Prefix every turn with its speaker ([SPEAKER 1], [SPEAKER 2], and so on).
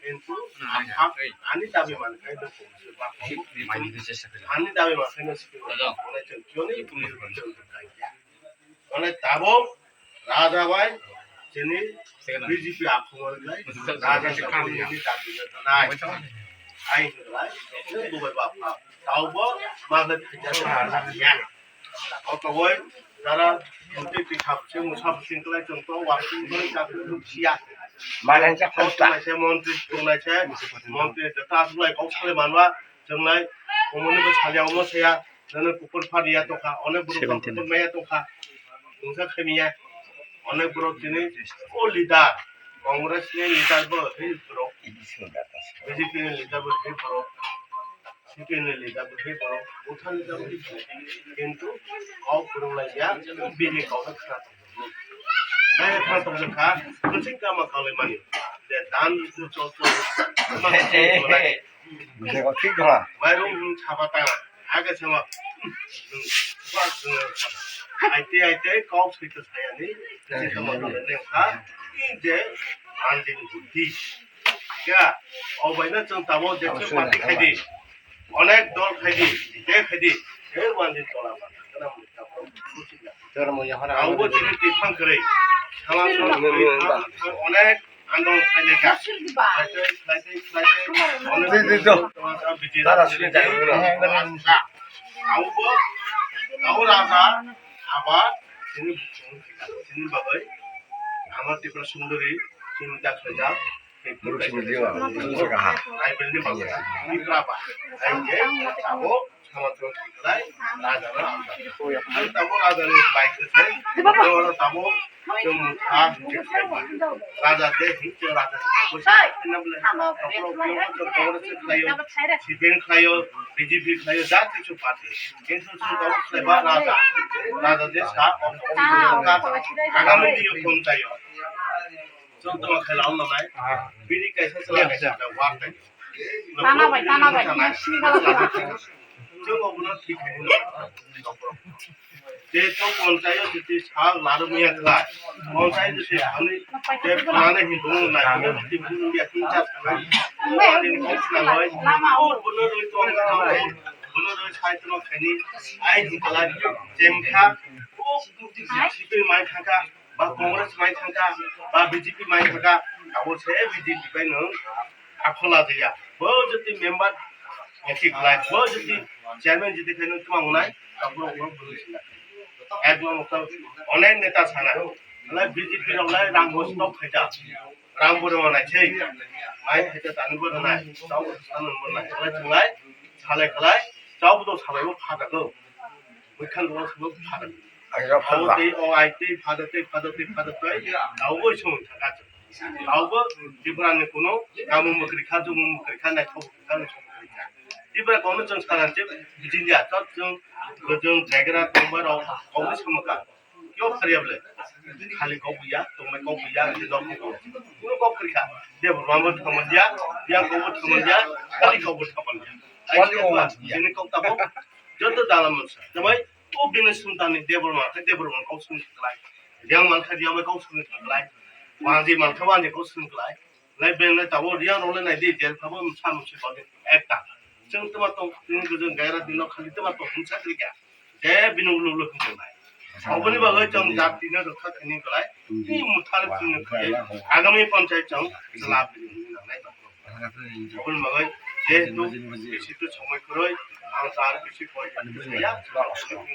[SPEAKER 1] কিন্তু আনি দাবি মানে আনি দাবি মানে তাবো রাজাবাই যিনি বিজেপি আক্রমণলাই রাজা খামনি দাবি নাই আই হলাই দুবাই বাপা তাওবো মাগলে থাইয়া অতবই যারা মন্ত্রী পিছাবছে মুসাফিনকলাই জন্ত ওয়াকিং করে চাকরি ঢুকছিয়া मानसे खौसलायसे मन्त्रि दंलायसे मन्त्रि दासलाय गावसाले मानवा जोंलाय अमनिबो सालियावनो साया नों गुफुर फारिया दखा अनेक बर'फोर गुफुर माया दखा नोंसा खैमिया अनेक बर' दिनै ओ लिडार कांग्रेसनि लिडारबो हे बर' बिजेपिनि लिडारबो हे बर' सिपिएमनि लिडारबो हे बर' भुटान लिडारबो हे किन्तु गाव फोरोंलायनाया बिनि गावनो खोनादों मैं खाता हूँ खा कुछ काम काले मानी ये दान कुछ देखो ठीक है मैं रूम छापता आगे से वो आते कॉप से तो साया नहीं जैसे हम काले ने खा ये आंधिन बुद्धि क्या और वही चंद तबो जैसे पार्टी खाई अनेक दल खाई ये आंधिन तोला तर मुझे हर आउट जिले तीर्थां करे অনেক আন্দোলন খাইলেখা রাজা আবার তিনি বাবাই আমার ত্রিপুরা সুন্দরী চিন্তা খেজা राजा दे हिंसे राजा सीपीएम खायो बीजेपी खायो जाति जो पार्टी किंतु सुधार सेवा राजा दे सा आगामी दियो कौन चाहिए जो तो खेलाओ ना मैं बीड़ी कैसे चला वार तक ताना भाई जो अपना ठीक है जे तो पंचायत जति साल लारु मिया खला पंचायत जति हामी जे पुराने हिन्दू ना जति बुनिया किंचा दिन किंचा लय और बुनो रोय तो बुनो रोय छाय तो खनि आइ हिकला जेमखा ओ सीपी माइ थाका बा कांग्रेस माइ थाका बा बीजेपी माइ थाका आबो से बीजेपी बाय न आखला गया बो जति मेंबर एखि खला बो जति चेयरमैन जति खैनो तुमा उनाय आबो बुनिसिना একদম অনেক নেতা ছানা মানে বিজেপি রলাই রামবস্ত খাইতা রামবুর মানাইছে মাই খাইতা তানবো নাই তাও সানন মনাই থালাই ছালে খালাই তাওবো ছালাইবো ফাদাগো ওইখান দো সব ফাদাগো আও তেই ও আইতে ফাদাতে তাওবো সম থাকা তাওবো ত্রিপুরাनि কোনো গামু মকরি খাজু মকরি খানাই খাও গাनु समखरिखा ত্রিপুরা কোনো जों सानानसे बिदिनिया त जों जायग्रा दंबाराव गावनि समका क्यों फरियाबले खाली गाव गैया दंबाय गाव गैया दं कुनु गाव फरिखा दे बरमाबो थमनदिया बिया गावबो थमनदिया खाली गावबो थमनदिया आइखौबा बिनि गावताबो जत दाला मोनसा जबाय ओ बिनो सुनतानि देबरमा गाव सुनलाय रियां मानखा दियाबो गाव सुनलाय वांजि मानखा वांजि गाव सुनलाय लाइ बेने ताबो रियां रोले नाय दे जेलफाबो सामुसे बादे एकता जों तमातो जों गायरा दिनाव खालि तमातो हिंसा गैया जे बिनुलुलु होननाय अबनि बागै जों जातिनो रखा खनि गलाय इ मुथार फिनो खाय आगामी पंचायत जों लाभ दिनाय अबनि बागै जे बिसितो समय करय आं सार बिसि कय या बावै